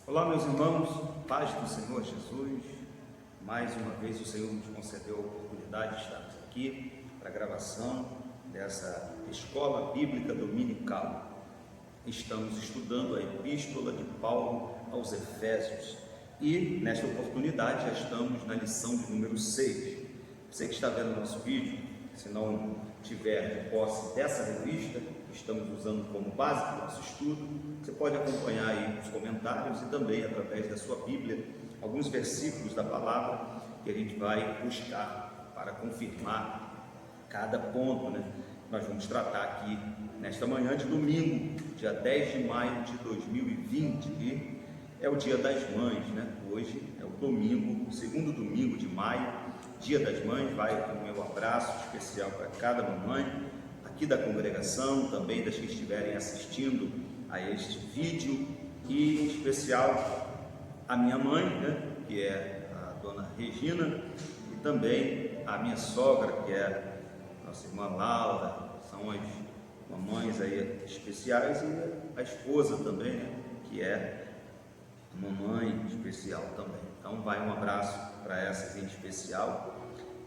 Olá, meus irmãos, paz do Senhor Jesus. Mais uma vez o Senhor nos concedeu a oportunidade de estarmos aqui para a gravação dessa escola bíblica dominical. Estamos estudando a epístola de Paulo aos Efésios e nesta oportunidade já estamos na lição de número 6. Você que está vendo o nosso vídeo, se não tiver de posse dessa revista, estamos usando como base para o nosso estudo, você pode acompanhar aí nos comentários e também através da sua Bíblia, alguns versículos da palavra que a gente vai buscar para confirmar cada ponto, né? Nós vamos tratar aqui nesta manhã de domingo, dia 10 de maio de 2020, e é o Dia das Mães, né? Hoje é o domingo, o segundo domingo de maio, Dia das Mães. Vai o meu abraço especial para cada mamãe aqui da congregação, também das que estiverem assistindo a este vídeo, e em especial a minha mãe, né, que é a dona Regina, e também a minha sogra, que é a nossa irmã Laura. São as mamães aí especiais, e a esposa também, né, que é a mamãe especial também. Então vai um abraço para essas em especial.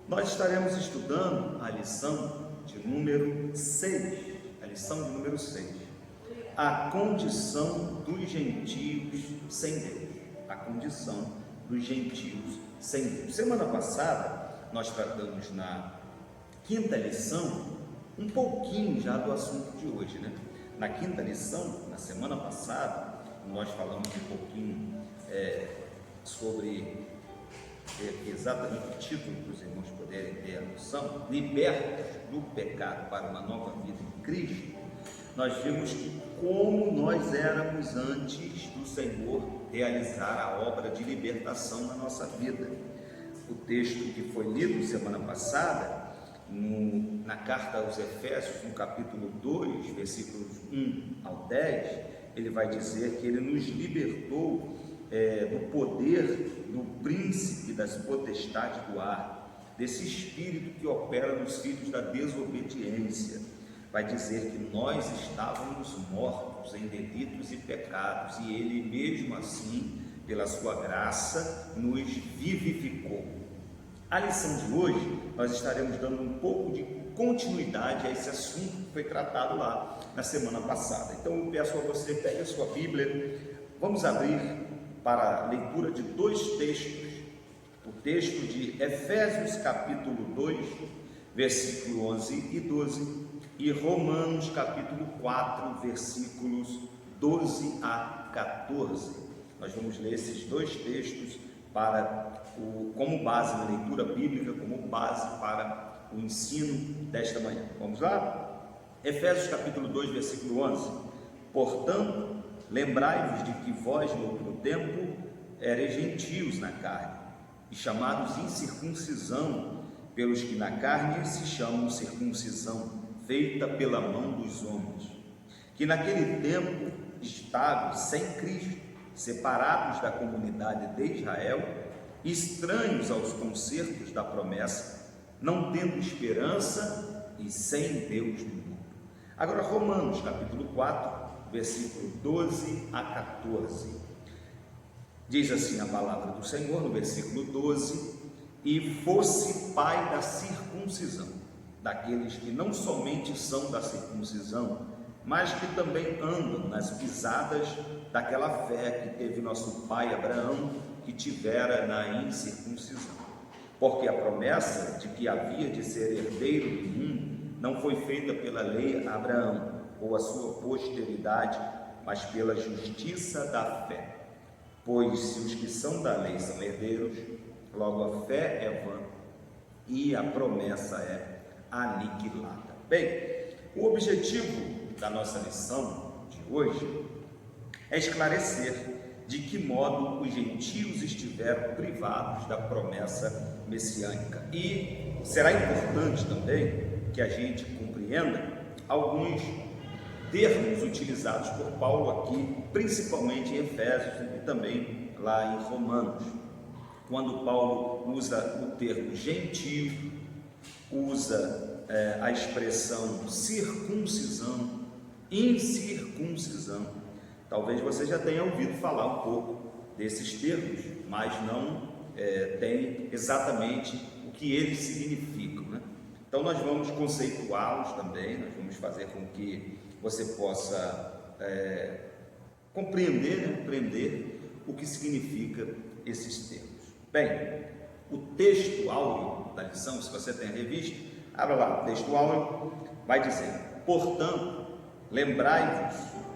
Nós estaremos estudando a lição de número 6, a lição de número 6, a condição dos gentios sem Deus, a condição dos gentios sem Deus. Semana passada nós tratamos na quinta lição um pouquinho já do assunto de hoje, né? Na quinta lição, na semana passada, nós falamos um pouquinho sobre exatamente o título para os irmãos poderem ter a noção: libertos do pecado para uma nova vida em Cristo. Nós vimos que como nós éramos antes do Senhor realizar a obra de libertação na nossa vida. O texto que foi lido semana passada, na carta aos Efésios, no capítulo 2, versículos 1 ao 10, ele vai dizer que ele nos libertou do poder do príncipe das potestades do ar, desse espírito que opera nos filhos da desobediência. Vai dizer que nós estávamos mortos em delitos e pecados, e ele mesmo assim, pela sua graça, nos vivificou. A lição de hoje, nós estaremos dando um pouco de continuidade a esse assunto que foi tratado lá na semana passada. Então eu peço a você, pegue a sua Bíblia, vamos abrir para a leitura de dois textos, o texto de Efésios capítulo 2, versículo 11 e 12, e Romanos capítulo 4, versículos 12 a 14. Nós vamos ler esses dois textos como base na leitura bíblica, como base para o ensino desta manhã. Vamos lá? Efésios capítulo 2, versículo 11. Portanto, lembrai-vos de que vós no outro tempo erais gentios na carne, e chamados incircuncisão, pelos que na carne se chamam circuncisão, feita pela mão dos homens, que naquele tempo estavam sem Cristo, separados da comunidade de Israel, estranhos aos concertos da promessa, não tendo esperança e sem Deus no mundo. Agora Romanos capítulo 4, versículo 12 a 14, diz assim a palavra do Senhor no versículo 12: e fosse pai da circuncisão, daqueles que não somente são da circuncisão, mas que também andam nas pisadas daquela fé que teve nosso pai Abraão, que tivera na incircuncisão. Porque a promessa de que havia de ser herdeiro do mundo não foi feita pela lei a Abraão ou a sua posteridade, mas pela justiça da fé. Pois se os que são da lei são herdeiros, logo a fé é vã e a promessa é aniquilada. Bem, o objetivo da nossa lição de hoje é esclarecer de que modo os gentios estiveram privados da promessa messiânica. E será importante também que a gente compreenda alguns termos utilizados por Paulo aqui, principalmente em Efésios e também lá em Romanos. Quando Paulo usa o termo gentio, usa a expressão circuncisão, incircuncisão, Talvez você já tenha ouvido falar um pouco desses termos, mas não tem exatamente o que eles significam, né? Então nós vamos conceituá-los também, nós vamos fazer com que você possa compreender, né? Aprender o que significa esses termos. Bem, o texto áureo da lição, se você tem a revista, abra lá, o texto áureo vai dizer: portanto, lembrai-vos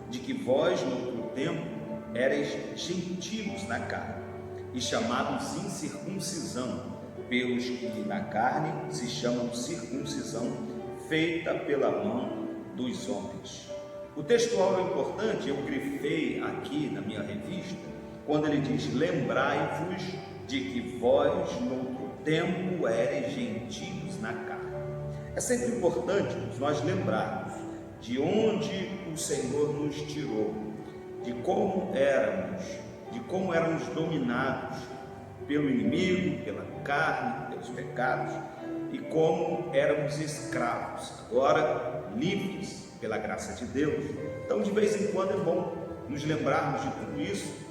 de que vós no outro tempo erais gentios na carne e chamados incircuncisão, pelos que na carne se chamam circuncisão, feita pela mão dos homens. O texto áureo é importante, eu grifei aqui na minha revista, quando ele diz: lembrai-vos de que vós no outro tempo erais gentios na carne. É sempre importante nós lembrarmos de onde o Senhor nos tirou, de como éramos dominados pelo inimigo, pela carne, pelos pecados, e como éramos escravos, agora livres pela graça de Deus. Então, de vez em quando é bom nos lembrarmos de tudo isso.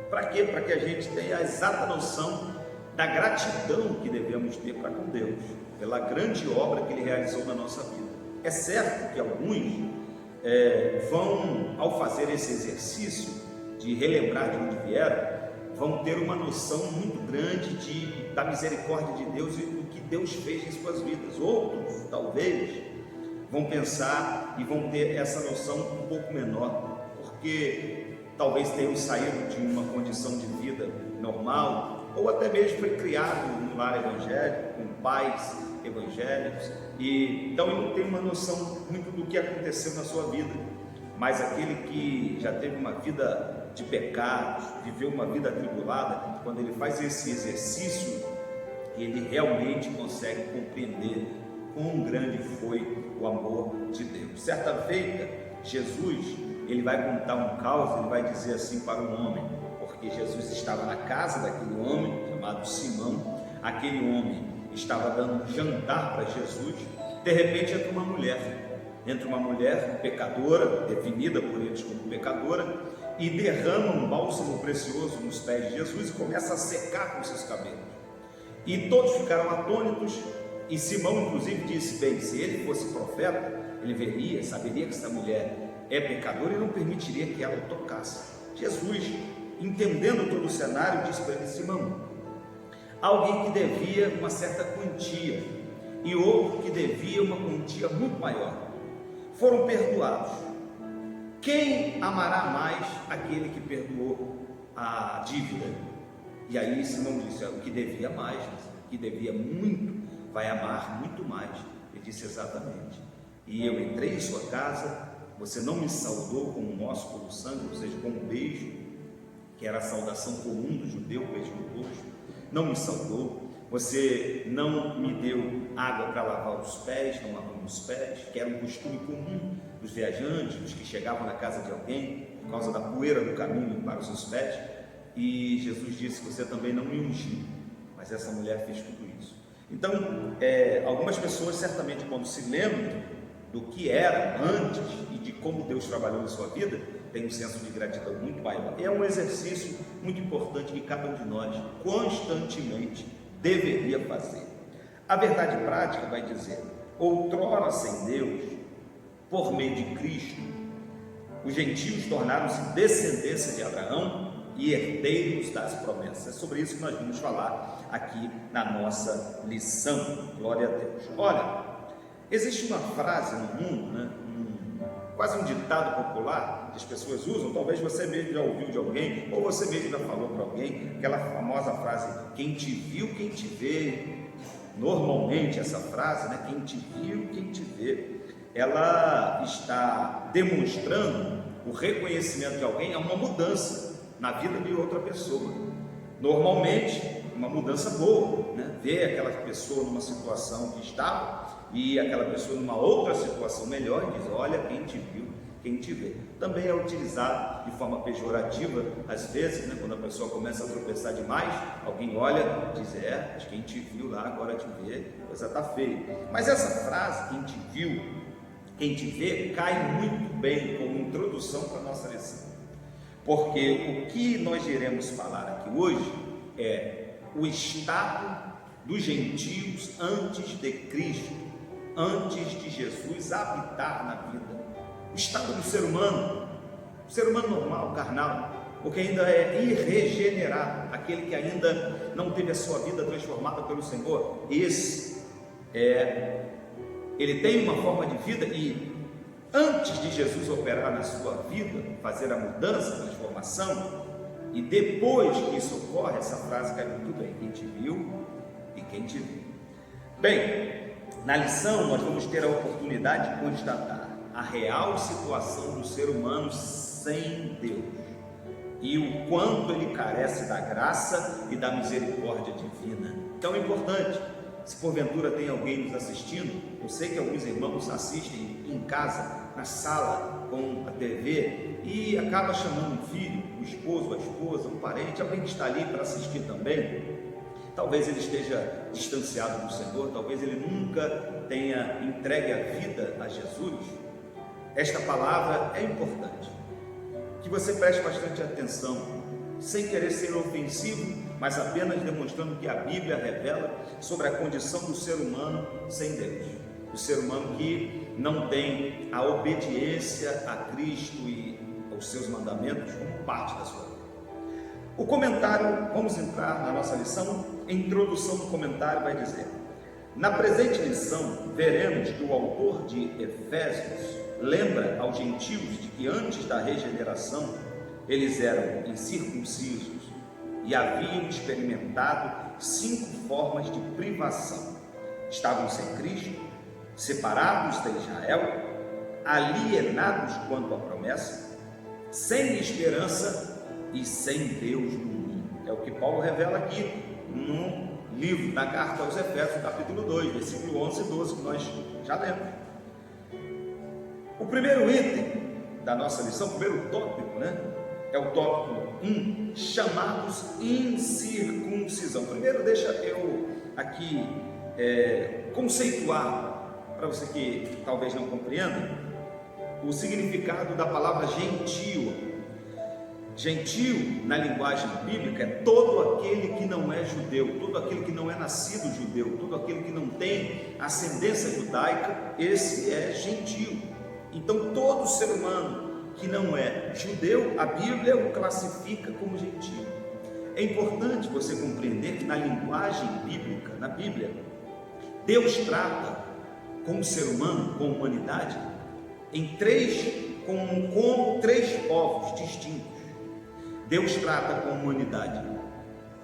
Para quê? Para que a gente tenha a exata noção da gratidão que devemos ter para com Deus, pela grande obra que Ele realizou na nossa vida. É certo que alguns vão, ao fazer esse exercício de relembrar de onde vieram, vão ter uma noção muito grande da misericórdia de Deus e do que Deus fez em suas vidas. Outros, talvez, vão pensar e vão ter essa noção um pouco menor, porque talvez tenham saído de uma condição de vida normal, ou até mesmo foi criado no lar evangélico, com pais evangélicos, e então ele não tem uma noção muito do que aconteceu na sua vida. Mas aquele que já teve uma vida de pecados, viveu uma vida atribulada, quando ele faz esse exercício, ele realmente consegue compreender quão grande foi o amor de Deus. Certa feita, Jesus, ele vai contar um caos, ele vai dizer assim para um homem, porque Jesus estava na casa daquele homem, chamado Simão. Aquele homem estava dando um jantar para Jesus. De repente entra uma mulher pecadora, definida por eles como pecadora, e derrama um bálsamo precioso nos pés de Jesus e começa a secar com seus cabelos. E todos ficaram atônitos, e Simão inclusive disse: bem, se ele fosse profeta, ele veria, saberia que essa mulher é pecadora e não permitiria que ela o tocasse. Jesus, entendendo todo o cenário, disse para ele: Simão, alguém que devia uma certa quantia e outro que devia uma quantia muito maior foram perdoados. Quem amará mais aquele que perdoou a dívida? E aí Simão disse: o que devia mais, o que devia muito, vai amar muito mais. Ele disse: exatamente. E eu entrei em sua casa, você não me saudou com um ósculo do sangue, ou seja, com um beijo, que era a saudação comum do judeu, beijo no rosto, não me saudou. Você não me deu água para lavar os pés, não lavou os pés, que era um costume comum dos viajantes, dos que chegavam na casa de alguém, por causa da poeira do caminho para os seus pés. E Jesus disse: você também não me ungiu, mas essa mulher fez tudo isso. Então, algumas pessoas certamente, quando se lembram do que era antes e de como Deus trabalhou na sua vida, tem um senso de gratidão muito maior. É um exercício muito importante que cada um de nós constantemente deveria fazer. A verdade prática vai dizer: outrora sem Deus, por meio de Cristo, os gentios tornaram-se descendência de Abraão e herdeiros das promessas. É sobre isso que nós vamos falar aqui na nossa lição. Glória a Deus. Olha, existe uma frase no mundo, né? Quase um ditado popular que as pessoas usam, talvez você mesmo já ouviu de alguém, ou você mesmo já falou para alguém, aquela famosa frase: quem te viu, quem te vê. Normalmente essa frase, né? Quem te viu, quem te vê, ela está demonstrando o reconhecimento de alguém a uma mudança na vida de outra pessoa. Normalmente uma mudança boa, né? Ver aquela pessoa numa situação que estava e aquela pessoa numa outra situação melhor e diz: olha, quem te viu, quem te vê. Também é utilizado de forma pejorativa, às vezes, né, quando a pessoa começa a tropeçar demais, alguém olha e diz: mas quem te viu lá agora te vê, a coisa está feia. Mas essa frase, quem te viu, quem te vê, cai muito bem como introdução para a nossa lição. porque o que nós iremos falar aqui hoje é o estado dos gentios antes de Cristo, antes de Jesus habitar na vida. O estado do ser humano normal, carnal, porque ainda é irregenerado, aquele que ainda não teve a sua vida transformada pelo Senhor. Ele tem uma forma de vida e antes de Jesus operar na sua vida, fazer a mudança, a transformação, e depois que isso ocorre, essa frase cai muito bem: quem te viu e quem te viu. Bem, na lição nós vamos ter a oportunidade de constatar a real situação do ser humano sem Deus e o quanto ele carece da graça e da misericórdia divina. Então é importante, se porventura tem alguém nos assistindo, eu sei que alguns irmãos assistem em casa, na sala, com a TV, e acaba chamando um filho, o esposo, a esposa, um parente, alguém que está ali para assistir também. Talvez ele esteja distanciado do Senhor, talvez ele nunca tenha entregue a vida a Jesus. Esta palavra é importante, que você preste bastante atenção, sem querer ser ofensivo, mas apenas demonstrando que a Bíblia revela sobre a condição do ser humano sem Deus, o ser humano que não tem a obediência a Cristo e aos seus mandamentos como parte da sua vida. O comentário, vamos entrar na nossa lição. A introdução do comentário vai dizer: na presente lição veremos que o autor de Efésios lembra aos gentios de que antes da regeneração eles eram incircuncisos e haviam experimentado 5 formas de privação. Estavam sem Cristo, separados de Israel, alienados quanto à promessa, sem esperança e sem Deus no mundo. É o que Paulo revela aqui no livro da carta aos Efésios, capítulo 2, versículo 11 e 12, que nós já lemos. O primeiro item da nossa lição, o primeiro tópico, é o tópico 1, chamados incircuncisão. Primeiro deixa eu aqui conceituar, para você que talvez não compreenda, o significado da palavra gentio. Gentio, na linguagem bíblica, é todo aquele que não é judeu, todo aquele que não é nascido judeu, todo aquele que não tem ascendência judaica, esse é gentio. Então todo ser humano que não é judeu, a Bíblia o classifica como gentio. É importante você compreender que na linguagem bíblica, na Bíblia, Deus trata com o ser humano, com a humanidade, como 3 povos distintos. Deus trata com a humanidade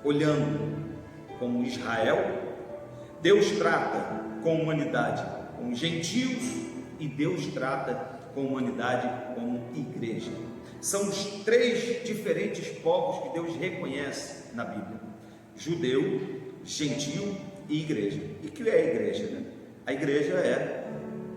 olhando como Israel, Deus trata com a humanidade como gentios e Deus trata com a humanidade como igreja. São os 3 diferentes povos que Deus reconhece na Bíblia: judeu, gentio e igreja. E o que é a igreja? A igreja é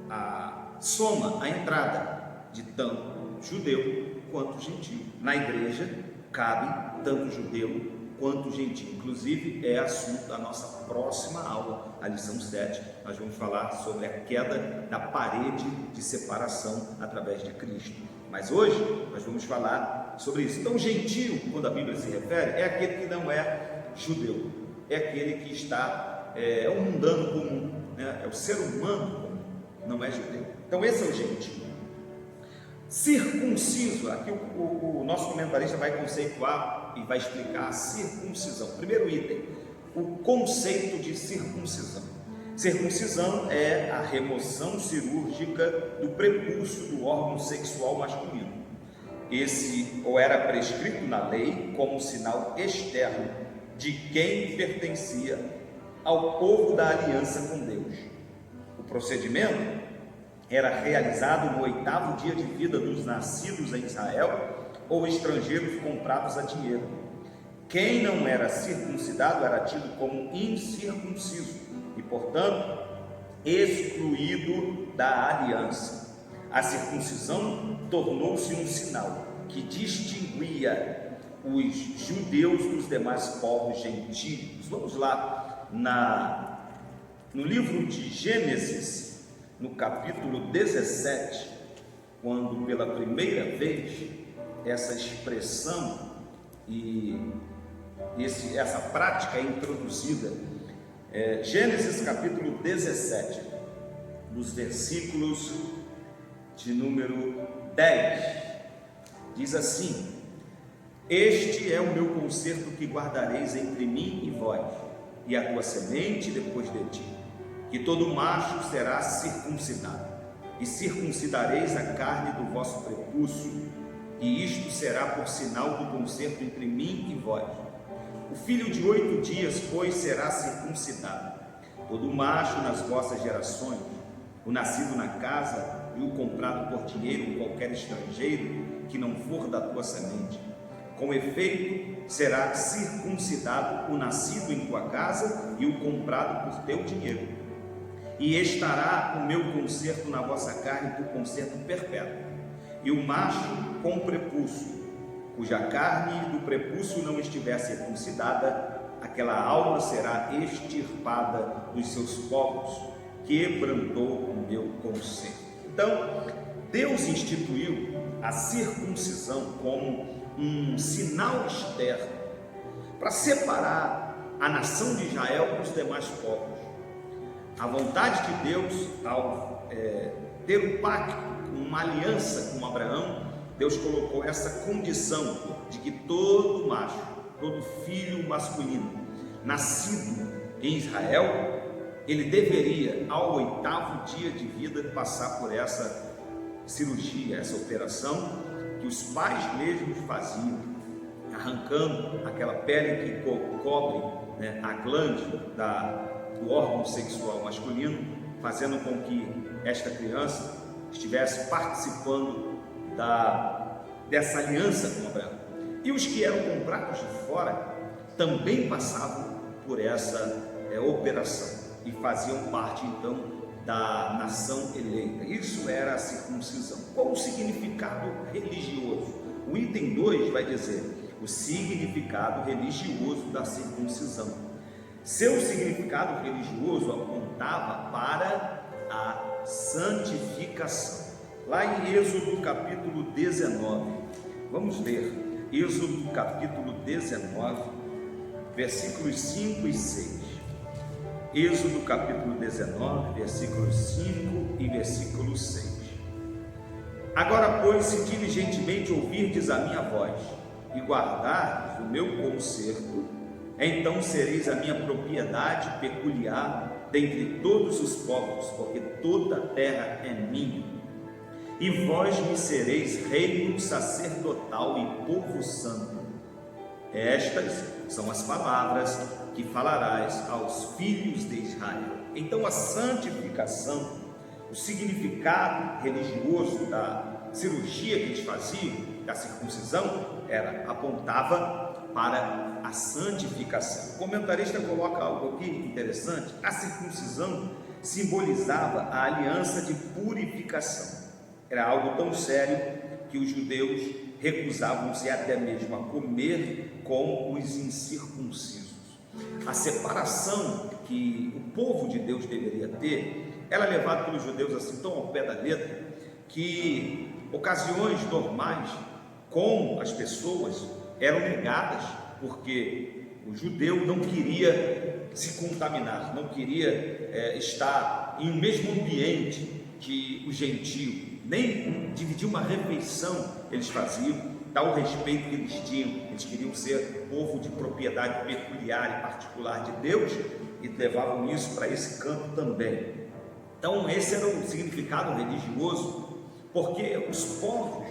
a soma, a entrada de tanto judeu quanto gentio. Na igreja cabe tanto judeu quanto gentio. Inclusive é assunto da nossa próxima aula, a lição 7. Nós vamos falar sobre a queda da parede de separação através de Cristo. Mas hoje nós vamos falar sobre isso. Então, gentio, quando a Bíblia se refere, é aquele que não é judeu, é aquele que está, é um mundano comum, é o ser humano comum, não é judeu. Então esse é o gentio. Circunciso, aqui o nosso comentarista vai conceituar e vai explicar a circuncisão. Primeiro item, o conceito de circuncisão. Circuncisão é a remoção cirúrgica do prepúcio do órgão sexual masculino. Esse ou era prescrito na lei como sinal externo de quem pertencia ao povo da aliança com Deus. O procedimento era realizado no 8º dia de vida dos nascidos em Israel ou estrangeiros comprados a dinheiro. Quem não era circuncidado era tido como incircunciso e, portanto, excluído da aliança. A circuncisão tornou-se um sinal que distinguia os judeus dos demais povos gentios. Vamos lá no livro de Gênesis, no capítulo 17, quando pela primeira vez essa expressão e essa prática é introduzida. Gênesis capítulo 17, nos versículos de número 10, diz assim: este é o meu concerto que guardareis entre mim e vós, e a tua semente depois de ti, que todo macho será circuncidado, e circuncidareis a carne do vosso prepúcio, e isto será por sinal do concerto entre mim e vós. O filho de 8 dias, pois, será circuncidado, todo macho nas vossas gerações, o nascido na casa e o comprado por dinheiro, qualquer estrangeiro que não for da tua semente. Com efeito, será circuncidado o nascido em tua casa e o comprado por teu dinheiro. E estará o meu concerto na vossa carne por concerto perpétuo. E o macho com prepúcio, cuja carne do prepúcio não estiver circuncidada, aquela alma será extirpada dos seus povos, quebrantou o meu concerto. Então, Deus instituiu a circuncisão como um sinal externo para separar a nação de Israel dos demais povos. A vontade de Deus, ao ter um pacto, uma aliança com Abraão, Deus colocou essa condição de que todo macho, todo filho masculino nascido em Israel, ele deveria, ao 8º dia de vida, passar por essa cirurgia, essa operação que os pais mesmos faziam, arrancando aquela pele que cobre, a glande do órgão sexual masculino, fazendo com que esta criança estivesse participando dessa aliança com Abraão. E os que eram comprados de fora também passavam por essa operação e faziam parte então da nação eleita. Isso era a circuncisão. Qual o significado religioso? O item 2 vai dizer o significado religioso da circuncisão. Seu significado religioso apontava para a santificação. Lá em Êxodo capítulo 19, vamos ler Êxodo capítulo 19, versículos 5 e 6. Êxodo capítulo 19, versículos 5 e versículo 6. Agora, pois, se diligentemente ouvirdes a minha voz e guardardes o meu concerto, então sereis a minha propriedade peculiar dentre todos os povos, porque toda a terra é minha. E vós me sereis reino sacerdotal e povo santo. Estas são as palavras que falarás aos filhos de Israel. Então a santificação, o significado religioso da cirurgia que eles faziam, da circuncisão, apontava para a santificação. O comentarista coloca algo aqui interessante. A circuncisão simbolizava a aliança de purificação. Era algo tão sério que os judeus recusavam-se até mesmo a comer com os incircuncisos. A separação que o povo de Deus deveria ter era levada pelos judeus assim tão ao pé da letra, que ocasiões normais com as pessoas eram negadas, porque o judeu não queria se contaminar, não queria estar em um mesmo ambiente que o gentio, nem dividir uma refeição eles faziam, tal respeito que eles tinham. Eles queriam ser povo de propriedade peculiar e particular de Deus e levavam isso para esse campo também. Então esse era o significado religioso, porque os povos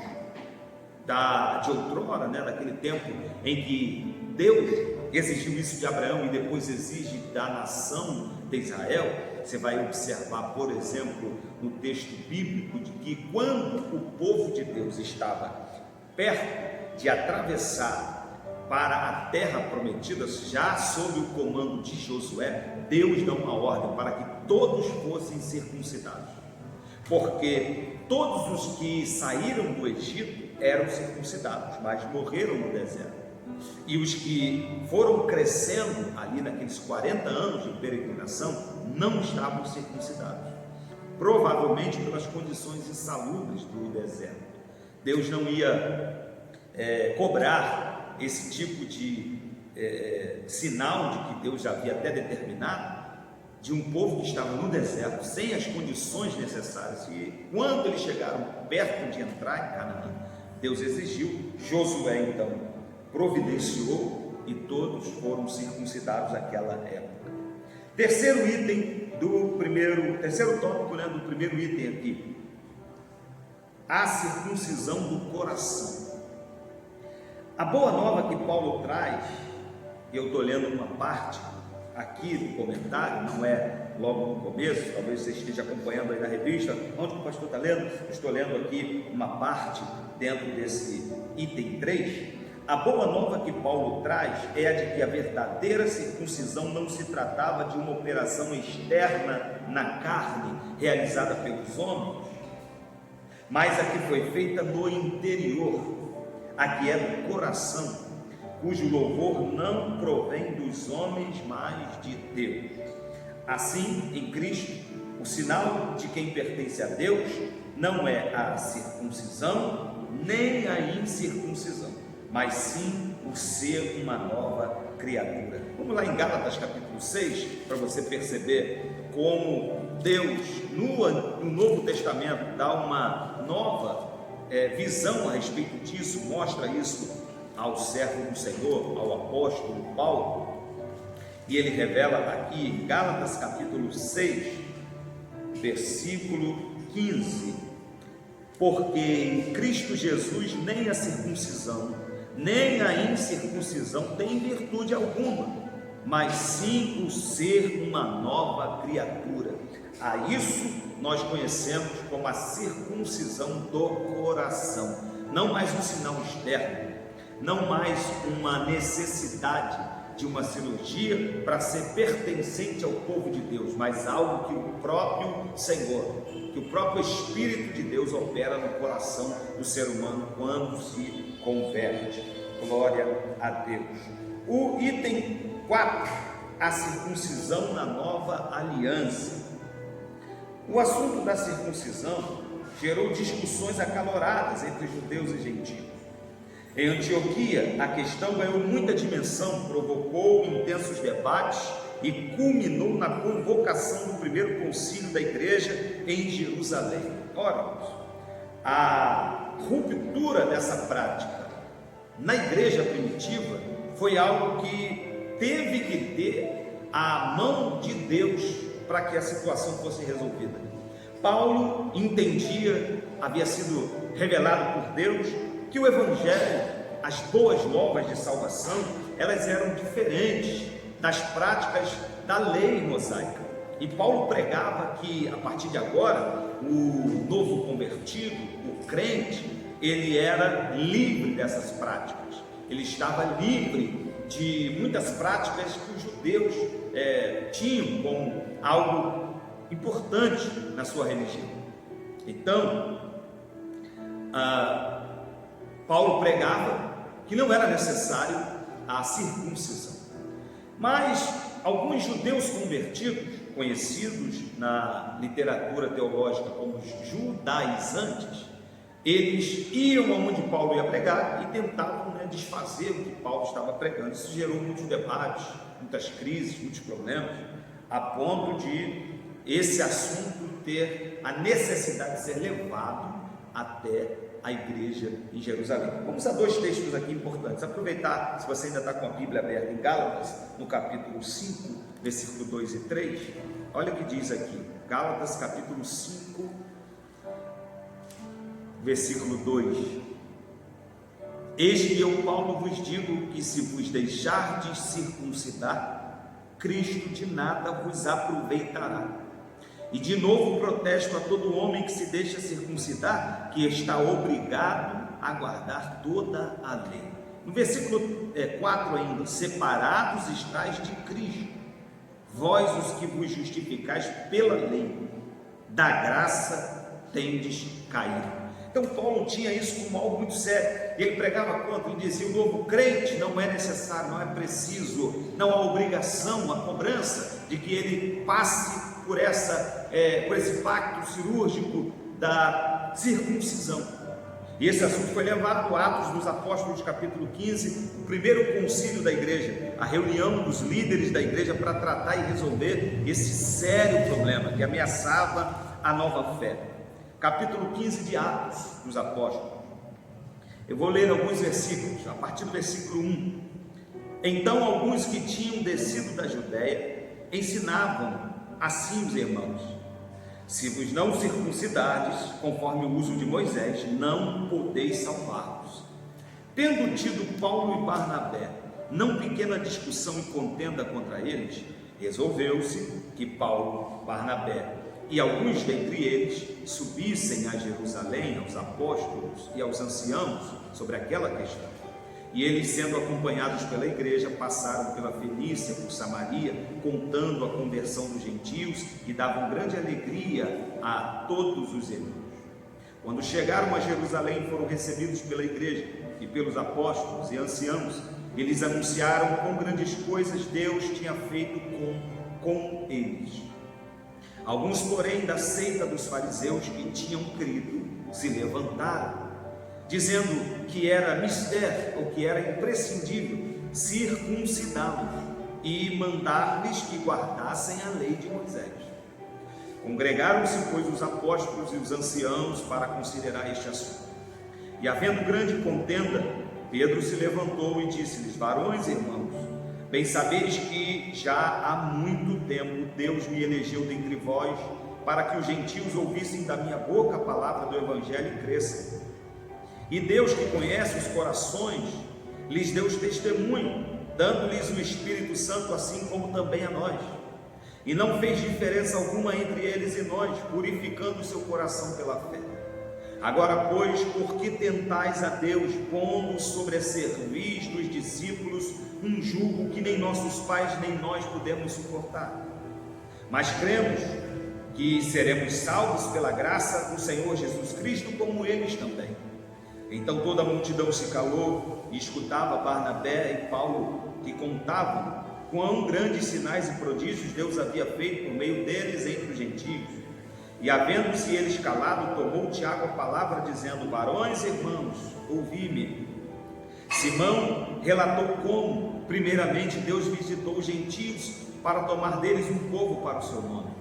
de outrora, daquele tempo em que Deus exigiu isso de Abraão e depois exige da nação de Israel, você vai observar, por exemplo, no texto bíblico, de que quando o povo de Deus estava perto de atravessar para a terra prometida, já sob o comando de Josué, Deus dá uma ordem para que todos fossem circuncidados, porque todos os que saíram do Egito eram circuncidados, mas morreram no deserto. E os que foram crescendo ali naqueles 40 anos de peregrinação não estavam circuncidados, provavelmente pelas condições insalubres do deserto. Deus não ia cobrar esse tipo de sinal de que Deus já havia até determinado, de um povo que estava no deserto, sem as condições necessárias. E quando eles chegaram perto de entrar em Canaã, Deus exigiu, Josué então providenciou e todos foram circuncidados naquela época. Terceiro tópico, do primeiro item aqui, a circuncisão do coração. A boa nova que Paulo traz, eu estou lendo uma parte aqui do comentário, não é logo no começo, talvez você esteja acompanhando aí na revista, onde o pastor está lendo? Eu estou lendo aqui uma parte dentro desse item 3. A boa nova que Paulo traz é a de que a verdadeira circuncisão não se tratava de uma operação externa na carne, realizada pelos homens, mas a que foi feita no interior, a que é do coração, cujo louvor não provém dos homens, mas de Deus. Assim, em Cristo, o sinal de quem pertence a Deus não é a circuncisão, nem a incircuncisão, mas sim o ser uma nova criatura. Vamos lá em Gálatas capítulo 6, para você perceber como Deus, no Novo Testamento, dá uma nova visão a respeito disso, mostra isso ao servo do Senhor, ao apóstolo Paulo, e ele revela aqui em Gálatas capítulo 6, versículo 15: porque em Cristo Jesus nem a circuncisão, nem a incircuncisão tem virtude alguma, mas sim o ser uma nova criatura. A isso nós conhecemos como a circuncisão do coração, não mais um sinal externo, não mais uma necessidade de uma cirurgia para ser pertencente ao povo de Deus, mas algo que o próprio Senhor, que o próprio Espírito de Deus opera no coração do ser humano quando se converte. Glória a Deus. O item 4, a circuncisão na nova aliança. O assunto da circuncisão gerou discussões acaloradas entre judeus e gentios. Em Antioquia, a questão ganhou muita dimensão, provocou intensos debates e culminou na convocação do primeiro concílio da igreja em Jerusalém. Ora, a ruptura dessa prática na igreja primitiva foi algo que teve que ter a mão de Deus para que a situação fosse resolvida. Paulo entendia, havia sido revelado por Deus, que o Evangelho, as boas novas de salvação, elas eram diferentes das práticas da lei mosaica. E Paulo pregava que a partir de agora, o novo convertido, o crente, ele era livre dessas práticas, ele estava livre de muitas práticas que os judeus tinham como algo importante na sua religião. Então, Paulo pregava que não era necessário a circuncisão, mas alguns judeus convertidos, conhecidos na literatura teológica como judaizantes, eles iam aonde Paulo ia pregar e tentavam desfazer o que Paulo estava pregando. Isso gerou muitos debates, muitas crises, muitos problemas, a ponto de esse assunto ter a necessidade de ser levado até a igreja em Jerusalém. Vamos a dois textos aqui importantes. Aproveitar, se você ainda está com a Bíblia aberta, em Gálatas, no capítulo 5, versículo 2 e 3, olha o que diz aqui, Gálatas capítulo 5, versículo 2: eis que eu, Paulo, vos digo que se vos deixardes circuncidar, Cristo de nada vos aproveitará. E de novo protesto a todo homem que se deixa circuncidar, que está obrigado a guardar toda a lei. No versículo 4 ainda: separados estáis de Cristo, vós os que vos justificais pela lei, da graça tendes caído. Então Paulo tinha isso como algo muito sério, ele pregava contra, ele dizia: o novo crente não é necessário, não é preciso, não há obrigação, a cobrança de que ele passe por esse pacto cirúrgico da circuncisão. E esse assunto foi levado a Atos dos Apóstolos, capítulo 15, o primeiro concílio da igreja, a reunião dos líderes da igreja para tratar e resolver esse sério problema que ameaçava a nova fé. Capítulo 15 de Atos dos Apóstolos. Eu vou ler alguns versículos, a partir do versículo 1. Então alguns que tinham descido da Judéia ensinavam assim os irmãos: se vos não circuncidardes, conforme o uso de Moisés, não podeis salvar-vos. Tendo tido Paulo e Barnabé não pequena discussão e contenda contra eles, resolveu-se que Paulo, Barnabé e alguns dentre eles subissem a Jerusalém aos apóstolos e aos anciãos sobre aquela questão. E eles, sendo acompanhados pela igreja, passaram pela Fenícia, por Samaria, contando a conversão dos gentios, e davam grande alegria a todos os irmãos. Quando chegaram a Jerusalém, foram recebidos pela igreja e pelos apóstolos e anciãos. Eles anunciaram quão grandes coisas Deus tinha feito com eles. Alguns, porém, da seita dos fariseus que tinham crido, se levantaram, dizendo que era mister, ou que era imprescindível, circuncidá-los e mandar-lhes que guardassem a lei de Moisés. Congregaram-se, pois, os apóstolos e os anciãos para considerar este assunto. E havendo grande contenda, Pedro se levantou e disse-lhes: varões e irmãos, bem sabeis que já há muito tempo Deus me elegeu dentre vós, para que os gentios ouvissem da minha boca a palavra do evangelho e cresçam. E Deus, que conhece os corações, lhes deu testemunho, dando-lhes o Espírito Santo, assim como também a nós. E não fez diferença alguma entre eles e nós, purificando o seu coração pela fé. Agora, pois, por que tentais a Deus, pondo sobre a cerviz dos discípulos um jugo que nem nossos pais nem nós podemos suportar? Mas cremos que seremos salvos pela graça do Senhor Jesus Cristo, como eles também. Então toda a multidão se calou e escutava Barnabé e Paulo, que contavam quão grandes sinais e prodígios Deus havia feito por meio deles entre os gentios. E havendo-se eles calado, tomou Tiago a palavra, dizendo: varões e irmãos, ouvi-me. Simão relatou como, primeiramente, Deus visitou os gentios para tomar deles um povo para o seu nome.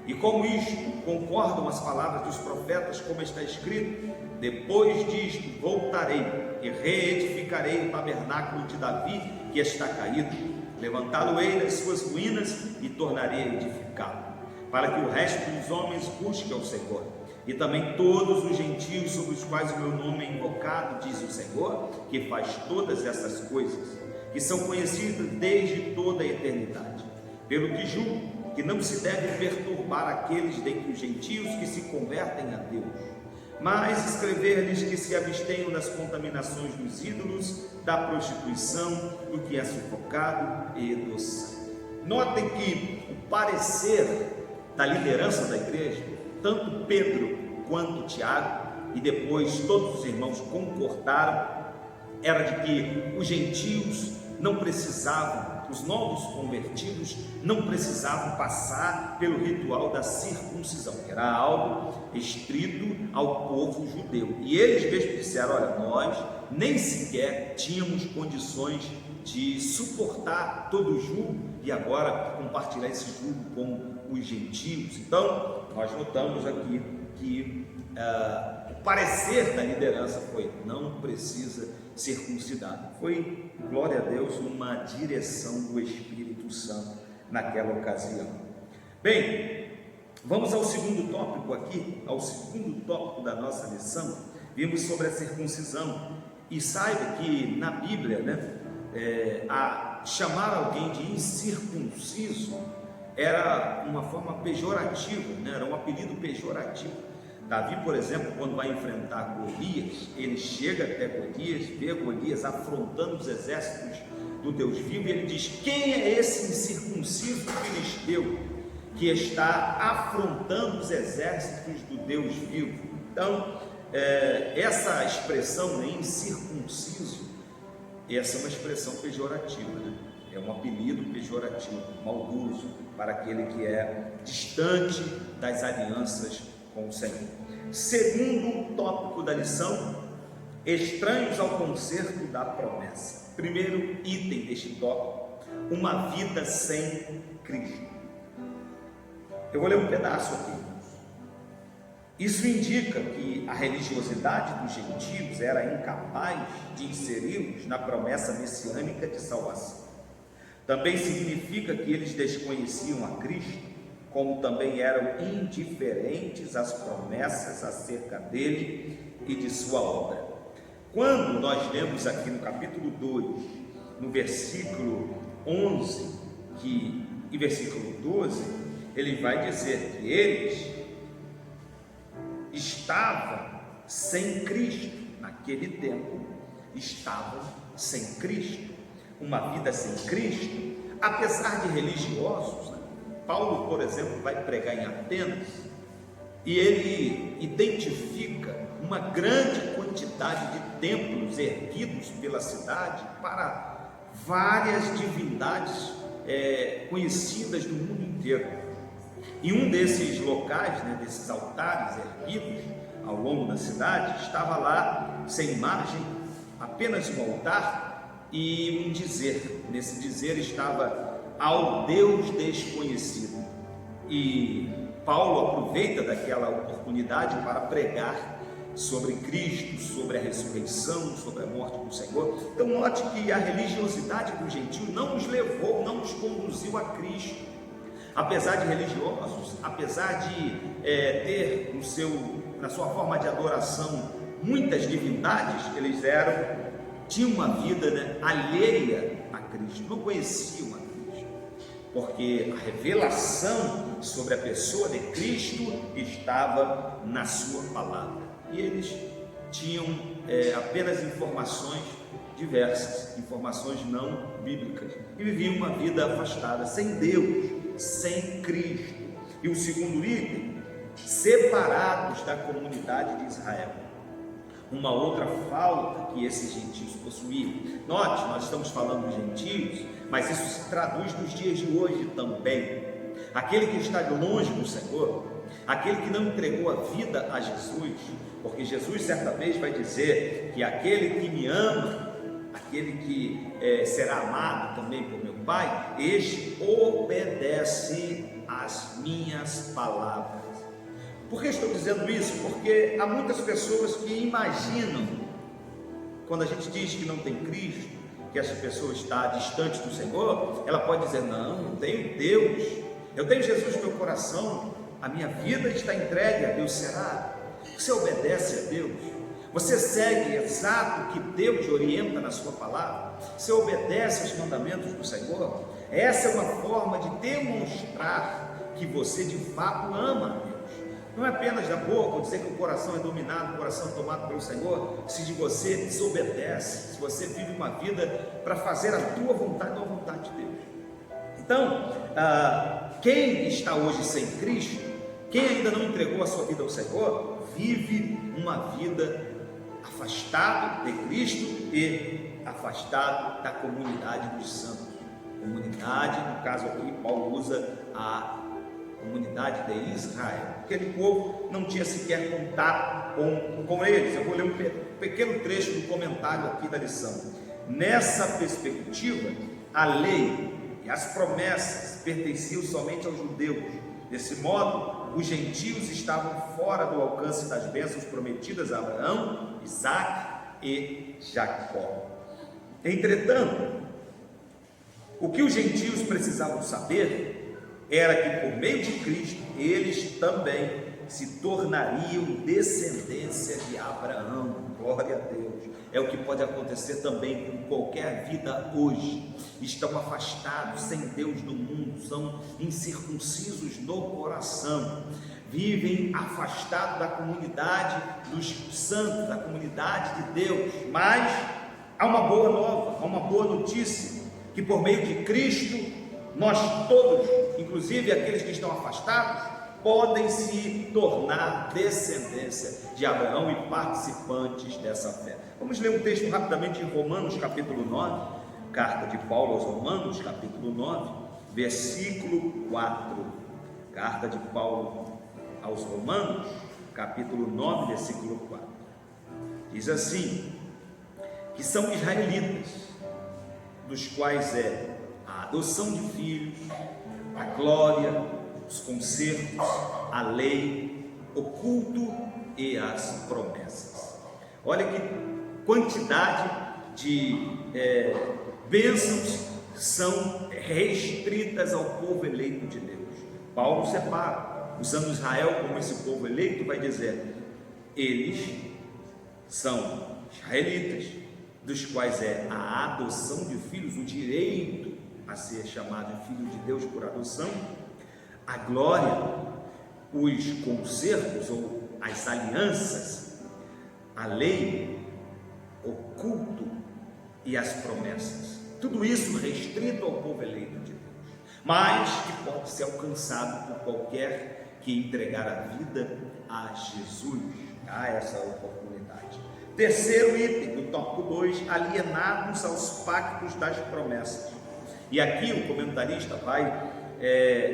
E como isto concordam as palavras dos profetas, como está escrito: depois disto voltarei e reedificarei o tabernáculo de Davi, que está caído, levantá-lo-ei das suas ruínas e tornarei a edificá-lo, para que o resto dos homens busque ao Senhor, e também todos os gentios sobre os quais o meu nome é invocado, diz o Senhor, que faz todas essas coisas, que são conhecidas desde toda a eternidade. Pelo que julgo que não se deve perturbar aqueles dentre os gentios que se convertem a Deus, mas escrever-lhes que se abstenham das contaminações dos ídolos, da prostituição, do que é sufocado e do sangue. Notem que o parecer da liderança da igreja, tanto Pedro quanto Tiago, e depois todos os irmãos concordaram, era de que os gentios não precisavam, os novos convertidos não precisavam passar pelo ritual da circuncisão, que era algo estrito ao povo judeu. E eles mesmos disseram: olha, nós nem sequer tínhamos condições de suportar todo o jugo e agora compartilhar esse jugo com os gentios. Então nós notamos aqui que o parecer da liderança foi: não precisa circuncidar. Foi, glória a Deus, uma direção do Espírito Santo naquela ocasião. Bem, vamos ao segundo tópico aqui, ao segundo tópico da nossa lição. Vimos sobre a circuncisão, e saiba que na Bíblia, a chamar alguém de incircunciso era uma forma pejorativa, era um apelido pejorativo. Davi, por exemplo, quando vai enfrentar Golias, ele chega até Golias, vê Golias afrontando os exércitos do Deus vivo, e ele diz: quem é esse incircunciso filisteu que está afrontando os exércitos do Deus vivo? Então, essa expressão, incircunciso, essa é uma expressão pejorativa, é um apelido pejorativo, maldoso, para aquele que é distante das alianças com o Senhor. Segundo tópico da lição, estranhos ao concerto da promessa. Primeiro item deste tópico: uma vida sem Cristo. Eu vou ler um pedaço aqui. Isso indica que a religiosidade dos gentios era incapaz de inseri-los na promessa messiânica de salvação. Também significa que eles desconheciam a Cristo, como também eram indiferentes às promessas acerca dele e de sua obra. Quando nós lemos aqui no capítulo 2, no versículo 11 e versículo 12, ele vai dizer que eles estavam sem Cristo. Naquele tempo estavam sem Cristo. Uma vida sem Cristo, apesar de religiosos, né? Paulo, por exemplo, vai pregar em Atenas e ele identifica uma grande quantidade de templos erguidos pela cidade para várias divindades conhecidas no mundo inteiro. E um desses locais, né, desses altares erguidos ao longo da cidade, estava lá sem margem, apenas um altar e um dizer. Nesse dizer estava ao Deus desconhecido. E Paulo aproveita daquela oportunidade para pregar sobre Cristo, sobre a ressurreição, sobre a morte do Senhor. Então note que a religiosidade do gentio não os levou, não os conduziu a Cristo. Apesar de religiosos, apesar de ter na sua forma de adoração muitas divindades, eles tinham uma vida, né, alheia a Cristo, não conheciam a Cristo, porque a revelação sobre a pessoa de Cristo estava na sua palavra, e eles tinham apenas informações diversas, informações não bíblicas, e viviam uma vida afastada, sem Deus, sem Cristo. E o segundo item: separados da comunidade de Israel. Uma outra falta que esses gentios possuíam. Note, nós estamos falando de gentios, mas isso se traduz nos dias de hoje também. Aquele que está longe do Senhor, aquele que não entregou a vida a Jesus, porque Jesus certa vez vai dizer que aquele que me ama, aquele que será amado também por meu Pai, este obedece às minhas palavras. Por que estou dizendo isso? Porque há muitas pessoas que imaginam, quando a gente diz que não tem Cristo, que essa pessoa está distante do Senhor, ela pode dizer: não, eu tenho Deus, eu tenho Jesus no meu coração, a minha vida está entregue a Deus. Será? Você obedece a Deus? Você segue exato o que Deus orienta na sua palavra? Você obedece aos mandamentos do Senhor? Essa é uma forma de demonstrar que você de fato ama a Deus. Não é apenas da boca dizer que o coração é dominado, o coração é tomado pelo Senhor, se você desobedece, se você vive uma vida para fazer a tua vontade ou a vontade de Deus. Então, quem está hoje sem Cristo, quem ainda não entregou a sua vida ao Senhor, vive uma vida afastado de Cristo e afastado da comunidade dos santos. Comunidade, no caso aqui, Paulo usa a comunidade de Israel. Aquele povo não tinha sequer contato com eles. Eu vou ler um pequeno trecho do comentário aqui da lição. Nessa perspectiva, a lei e as promessas pertenciam somente aos judeus. Desse modo, os gentios estavam fora do alcance das bênçãos prometidas a Abraão, Isaque e Jacó. Entretanto, o que os gentios precisavam saber era que por meio de Cristo eles também se tornariam descendência de Abraão. Glória a Deus. É o que pode acontecer também com qualquer vida hoje. Estão afastados, sem Deus do mundo, são incircuncisos no coração, vivem afastados da comunidade dos santos, da comunidade de Deus. Mas há uma boa nova, há uma boa notícia, que por meio de Cristo nós todos, inclusive aqueles que estão afastados, podem se tornar descendência de Abraão e participantes dessa fé. Vamos ler um texto rapidamente em Romanos capítulo 9, carta de Paulo aos Romanos capítulo 9, versículo 4. Carta de Paulo aos Romanos capítulo 9, versículo 4. Diz assim, que são israelitas, dos quais é a adoção de filhos, a glória, os concertos, a lei, o culto e as promessas. Olha que quantidade de bênçãos são restritas ao povo eleito de Deus. Paulo separa, usando Israel como esse povo eleito, vai dizer, eles são israelitas, dos quais é a adoção de filhos, o direito a ser chamado de filho de Deus por adoção, a glória, os concertos ou as alianças, a lei, o culto e as promessas. Tudo isso restrito ao povo eleito de Deus, mas que pode ser alcançado por qualquer que entregar a vida a Jesus. Há essa oportunidade. Terceiro item do tópico 2, alienados aos pactos das promessas. E aqui o comentarista vai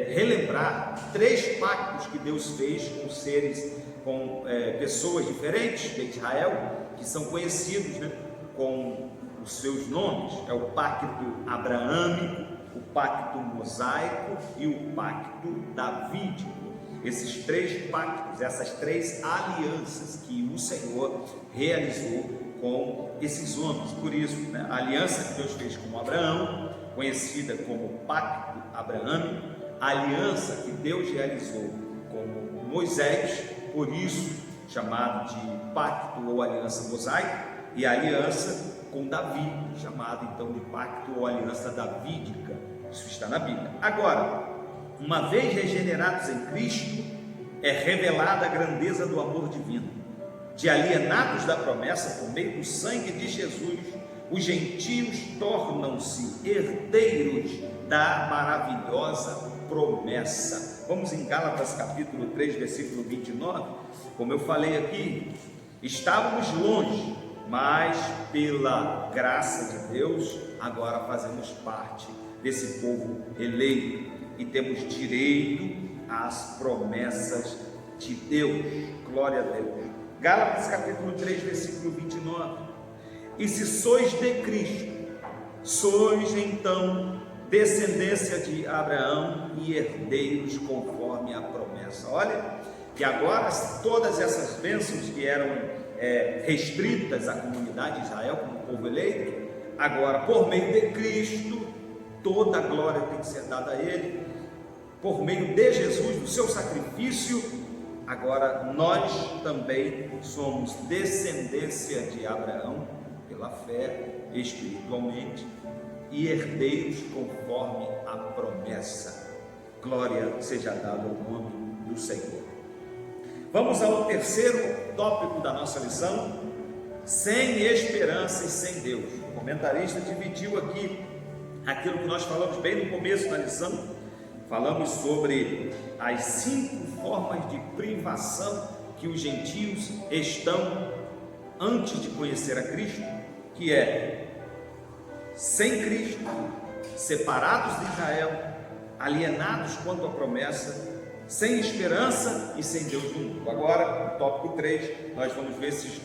relembrar 3 pactos que Deus fez com seres, com pessoas diferentes de Israel, que são conhecidos, né, com os seus nomes. É o pacto abraâmico, o pacto mosaico e o pacto davídico. Esses 3 pactos, essas 3 alianças que o Senhor realizou com esses homens. Por isso, né, a aliança que Deus fez com Abraão, conhecida como pacto abraâmico, a aliança que Deus realizou com Moisés, por isso chamado de pacto ou aliança mosaica, e a aliança com Davi, chamado então de pacto ou aliança davídica. Isso está na Bíblia. Agora, uma vez regenerados em Cristo, é revelada a grandeza do amor divino. De alienados da promessa por meio do sangue de Jesus, os gentios tornam-se herdeiros da maravilhosa promessa. Vamos em Gálatas capítulo 3, versículo 29. Como eu falei aqui, estávamos longe, mas pela graça de Deus, agora fazemos parte desse povo eleito e temos direito às promessas de Deus. Glória a Deus. Gálatas capítulo 3, versículo 29. E se sois de Cristo, sois então descendência de Abraão e herdeiros conforme a promessa. Olha, que agora todas essas bênçãos que eram restritas à comunidade de Israel como povo eleito, agora por meio de Cristo, toda a glória tem que ser dada a Ele, por meio de Jesus, do seu sacrifício. Agora nós também somos descendência de Abraão pela fé espiritualmente e herdeiros conforme a promessa. Glória seja dada ao nome do Senhor. Vamos ao terceiro tópico da nossa lição: sem esperança e sem Deus. O comentarista dividiu aqui aquilo que nós falamos bem no começo da lição. Falamos sobre as 5 formas de privação que os gentios estão antes de conhecer a Cristo, que é sem Cristo, separados de Israel, alienados quanto à promessa, sem esperança e sem Deus no mundo. Agora, no tópico 3, nós vamos ver essas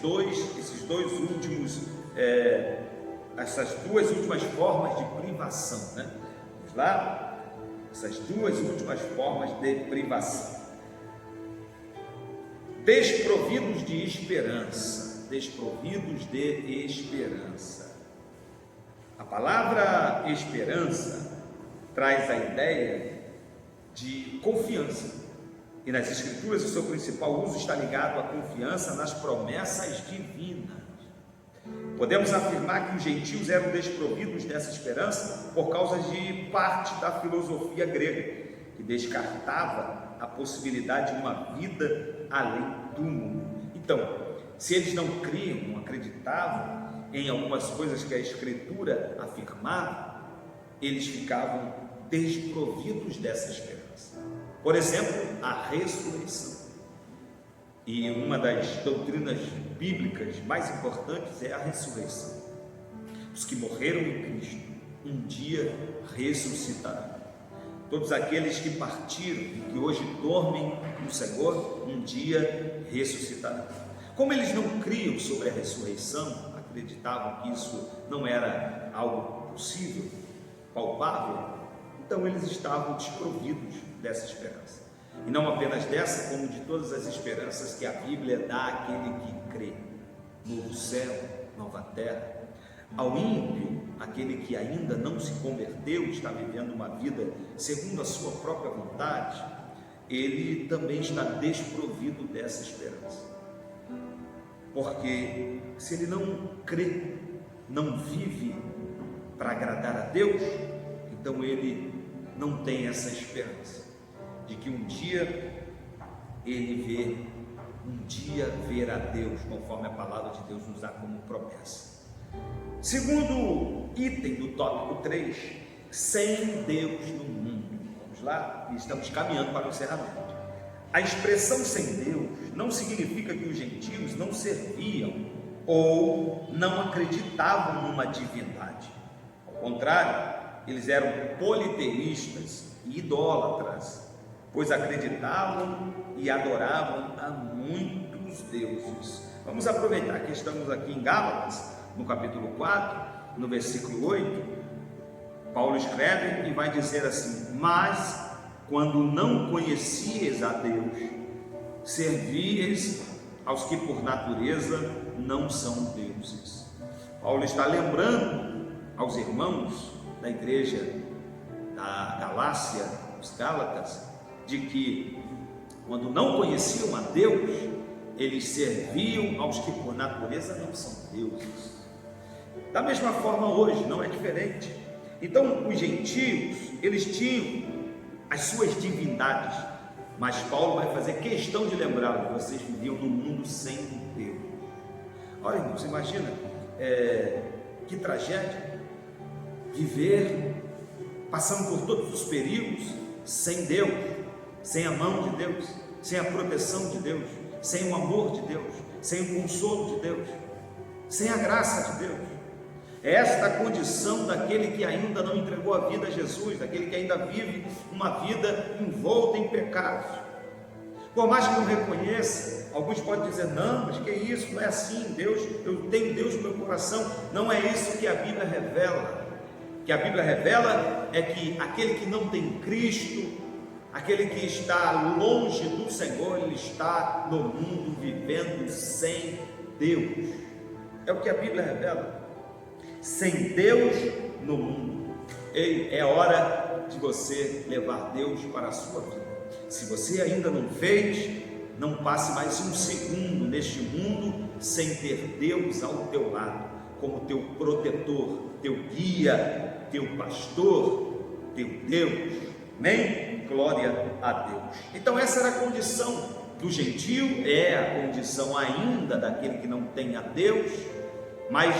duas últimas formas de privação, né? Vamos lá? Essas 2 últimas formas de privação. Desprovidos de esperança. Desprovidos de esperança. A palavra esperança traz a ideia de confiança, e nas Escrituras o seu principal uso está ligado à confiança nas promessas divinas. Podemos afirmar que os gentios eram desprovidos dessa esperança por causa de parte da filosofia grega, que descartava a possibilidade de uma vida além do mundo. Então, se eles não criam, não acreditavam em algumas coisas que a Escritura afirmava, eles ficavam desprovidos dessa esperança. Por exemplo, a ressurreição. E uma das doutrinas bíblicas mais importantes é a ressurreição. Os que morreram em Cristo um dia ressuscitarão. Todos aqueles que partiram e que hoje dormem no Senhor um dia ressuscitarão. Como eles não criam sobre a ressurreição, acreditavam que isso não era algo possível, palpável, então eles estavam desprovidos dessa esperança. E não apenas dessa, como de todas as esperanças que a Bíblia dá àquele que crê. Novo céu, nova terra. Ao ímpio, aquele que ainda não se converteu, está vivendo uma vida segundo a sua própria vontade, ele também está desprovido dessa esperança. Porque se ele não crê, não vive para agradar a Deus, então ele não tem essa esperança de que um dia ele ver a Deus, conforme a palavra de Deus nos dá como promessa. Segundo item do tópico 3, sem Deus no mundo. Vamos lá, estamos caminhando para o encerramento. A expressão sem Deus não significa que os gentios não serviam ou não acreditavam numa divindade. Ao contrário, eles eram politeístas e idólatras, pois acreditavam e adoravam a muitos deuses. Vamos aproveitar que estamos aqui em Gálatas, no capítulo 4, no versículo 8, Paulo escreve e vai dizer assim: mas quando não conhecias a Deus, servias aos que por natureza não são deuses. Paulo está lembrando aos irmãos da igreja da Galácia, os Gálatas, de que quando não conheciam a Deus, eles serviam aos que por natureza não são deuses. Da mesma forma hoje, não é diferente. Então os gentios, eles tinham as suas divindades, mas Paulo vai fazer questão de lembrar que vocês viviam num mundo sem Deus. Olha, irmãos, imagina que tragédia viver passando por todos os perigos sem Deus, sem a mão de Deus, sem a proteção de Deus, sem o amor de Deus, sem o consolo de Deus, sem a graça de Deus. Esta é a condição daquele que ainda não entregou a vida a Jesus, daquele que ainda vive uma vida envolta em pecados. Por mais que não reconheça, alguns podem dizer: não, mas que isso, não é assim, Deus, eu tenho Deus no meu coração. Não é isso que a Bíblia revela. O que a Bíblia revela é que aquele que não tem Cristo, aquele que está longe do Senhor, ele está no mundo vivendo sem Deus. É o que a Bíblia revela. Sem Deus no mundo. É hora de você levar Deus para a sua vida. Se você ainda não fez, não passe mais um segundo neste mundo sem ter Deus ao teu lado, como teu protetor, teu guia, teu pastor, teu Deus. Amém? Glória a Deus. Então essa era a condição do gentio, é a condição ainda daquele que não tem a Deus, mas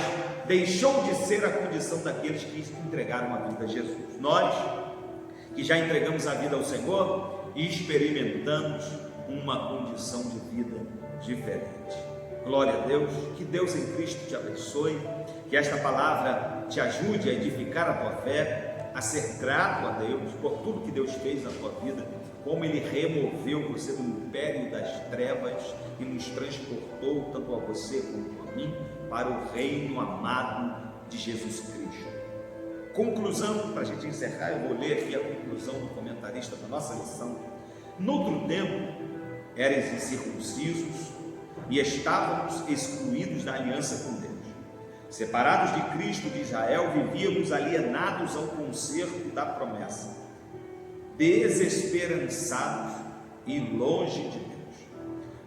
deixou de ser a condição daqueles que entregaram a vida a Jesus. Nós, que já entregamos a vida ao Senhor e experimentamos uma condição de vida diferente. Glória a Deus, que Deus em Cristo te abençoe, que esta palavra te ajude a edificar a tua fé, a ser grato a Deus por tudo que Deus fez na tua vida, como Ele removeu você do império das trevas e nos transportou, tanto a você como a mim, para o reino amado de Jesus Cristo. Conclusão, para a gente encerrar, eu vou ler aqui a conclusão do comentarista da nossa lição. Noutro tempo, éreis incircuncisos e estávamos excluídos da aliança com Deus. Separados de Cristo de Israel, vivíamos alienados ao concerto da promessa, desesperançados e longe de Deus.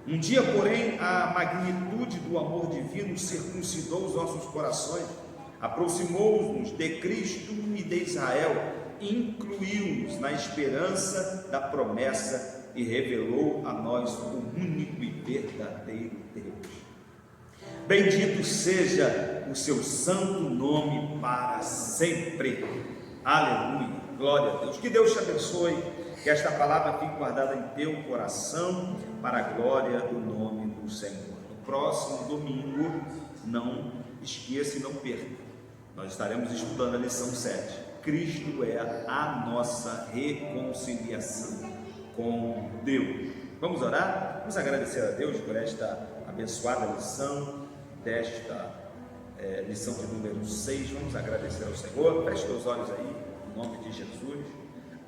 Um dia, porém, a magnitude do amor divino circuncidou os nossos corações, aproximou-nos de Cristo e de Israel, incluiu-nos na esperança da promessa e revelou a nós o único e verdadeiro Deus. Bendito seja o seu santo nome para sempre. Aleluia, glória a Deus. Que Deus te abençoe, que esta palavra fique guardada em teu coração para a glória do nome do Senhor. No próximo domingo, não esqueça e não perca, nós estaremos estudando a lição 7. Cristo é a nossa reconciliação com Deus. Vamos orar? Vamos agradecer a Deus por esta abençoada lição desta lição de número 6. Vamos agradecer ao Senhor. Feche teus olhos aí, em nome de Jesus.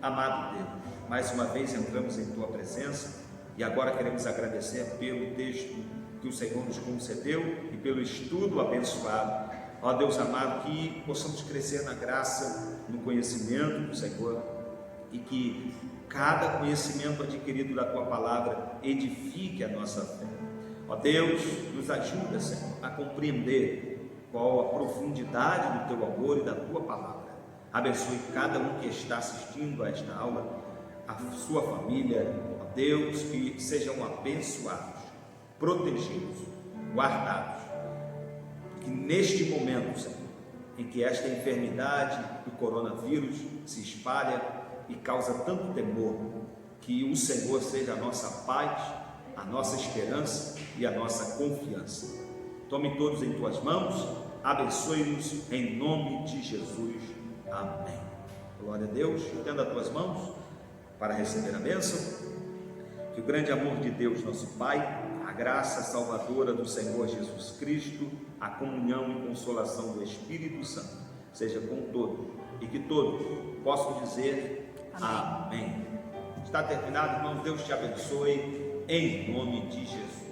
Amado Deus, mais uma vez entramos em tua presença e agora queremos agradecer pelo texto que o Senhor nos concedeu e pelo estudo abençoado. Ó Deus amado, que possamos crescer na graça, no conhecimento do Senhor, e que cada conhecimento adquirido da tua palavra edifique a nossa fé. Ó Deus, nos ajuda, Senhor, a compreender qual a profundidade do teu amor e da tua palavra. Abençoe cada um que está assistindo a esta aula, a sua família. Ó Deus, que sejam abençoados, protegidos, guardados. Que neste momento, Senhor, em que esta enfermidade do coronavírus se espalha e causa tanto temor, que o Senhor seja a nossa paz, a nossa esperança e a nossa confiança. Tome todos em tuas mãos, abençoe-nos em nome de Jesus. Amém. Glória a Deus. Estenda as tuas mãos para receber a bênção. Que o grande amor de Deus, nosso Pai, a graça salvadora do Senhor Jesus Cristo, a comunhão e consolação do Espírito Santo seja com todos, e que todos possam dizer amém. Está terminado, irmãos. Deus te abençoe em nome de Jesus.